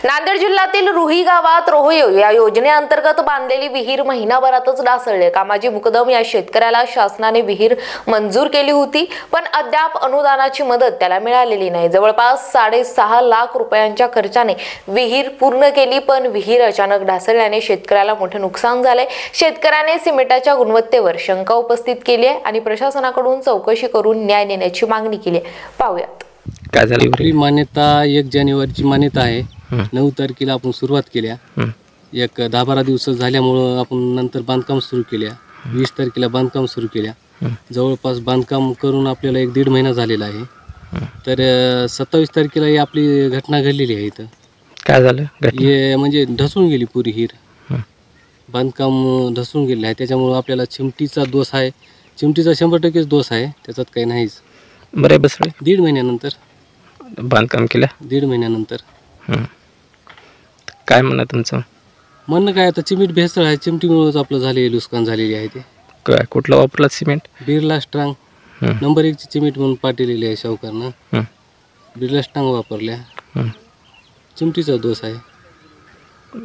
नांदेड जिल्ह्यातील रुही गावात रोहयो या योजनेअंतर्गत बांधलेली विहीर महिनाभरातच ढासळली। कामाजी मुकदम या शेतकऱ्याला शासनाने विहीर मंजूर केली होती, पण अद्याप अनुदानाची मदत त्याला मिळालेली नाही। जवळपास 6.5 लाख रुपयांच्या खर्चाने विहीर पूर्ण केली, पण विहीर अचानक ढासळल्याने शेतकऱ्याला मोठे नुकसान झाले। शेतकऱ्याने सिमेंटाच्या गुणवत्तेवर शंका उपस्थित केली आहे आणि प्रशासनाकडून चौकशी करून न्याय देण्याची मागणी केली आहे। पाहूयात काय झाली। मान्यता 1 जानेवारीची मान्यता आहे। 9 तारखेला आपण सुरुवात केल्या, एक 10-12 दिवस झाल्यामुळे आपण नंतर बांधकाम सुरू केल्या। 20 तारखेला बांधकाम सुरू केल्या। जवळपास बांधकाम करून आपल्याला 1-1.5 महिना झालेला आहे। तर 27 तारखेला ही आपली घटना घडलेली आहे। इथं काय झालं? हे म्हणजे ढसून गेली पुरी हिर, बांधकाम ढसून गेले आहे। त्याच्यामुळे आपल्याला चिमटीचा दोष आहे, चिमटीचा 100% दोष आहे, त्याच्यात काही नाहीच। बरे बसले 1.5 महिन्यानंतर बांधकाम केलं। 1.5 महिन्यानंतर काय म्हणणं तुमचं? म्हणणं काय, आता सिमेंट भेसळ आहे, चिमटीमुळेच आपलं झालेलं नुकसान झालेली आहे। ते काय कुठलं वापरलं सिमेंट? बिर्ला स्ट्रांग नंबर 1 ची सिमेंट म्हणून पाठवलेली आहे शाहूकारनं। बिर्ला स्ट्रांग वापरल्या, चिमटीचा दोष आहे।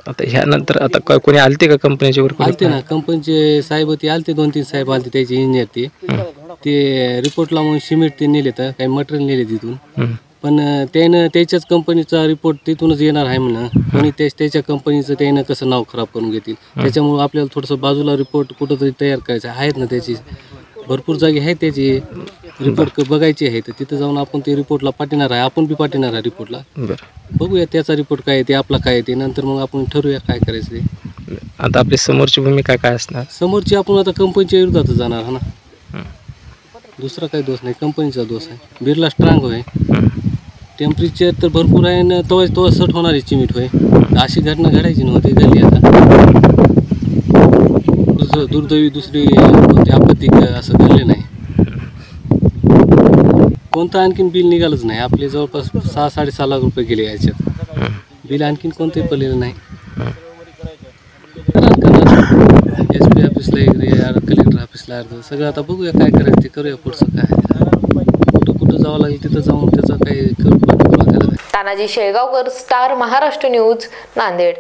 आता ह्यानंतर आता कोणी आलते का कंपनीचे वर? आलते ना, कंपनीचे साहेब ते आलते, 2-3 साहेब आलते, त्याचे इंजिनियर ते रिपोर्टला म्हणून सिमेंट ते नेले, तर काही मटेरियल नेले तिथून, पण त्यानं त्याच्याच कंपनीचा रिपोर्ट तिथूनच येणार आहे म्हणून कोणी त्याच्या कंपनीचं त्यानं कसं नाव खराब करून घेतील। त्याच्यामुळे आपल्याला थोडंसं बाजूला रिपोर्ट कुठंतरी तयार करायचं आहेत ना, त्याची भरपूर जागी आहेत, त्याची रिपोर्ट बघायची आहे। तर तिथं जाऊन आपण ते रिपोर्टला पाठवणार आहे, आपण बी पाठवणार आहे रिपोर्टला। बघूया त्याचा रिपोर्ट काय आहे ते, आपला काय आहे ते, नंतर मग आपण ठरवूया काय करायचं ते। आता आपली समोरची भूमिका काय असणार? समोरची आपण आता कंपनीच्या विरोधातच जाणार हा ना, दुसरा काही दोष नाही, कंपनीचा दोष आहे। बिर्ला स्ट्रांग होय, टेम्परेचर तर भरपूर आहे ना, तो सट होणारी चिमीट होय। अशी घटना घडायची नव्हती, घडली। आता दुर्दैवी दुसरी कोणती आपत्ती असं घडले नाही, कोणतं आणखीन बिल निघालंच नाही। आपले जवळपास 6-6.5 लाख रुपये गेले याच्यात, बिल आणखीन कोणतंही पडलेलं नाही। SP ऑफिसला, कलेक्टर ऑफिसला सगळं आता बघूया काय करायचं ते करूया, पुढचं काय कुठं जावं लागेल तिथं जाऊन त्याचा काही करू। Tanaji Shelgaonkar, star Maharashtra news, Nanded.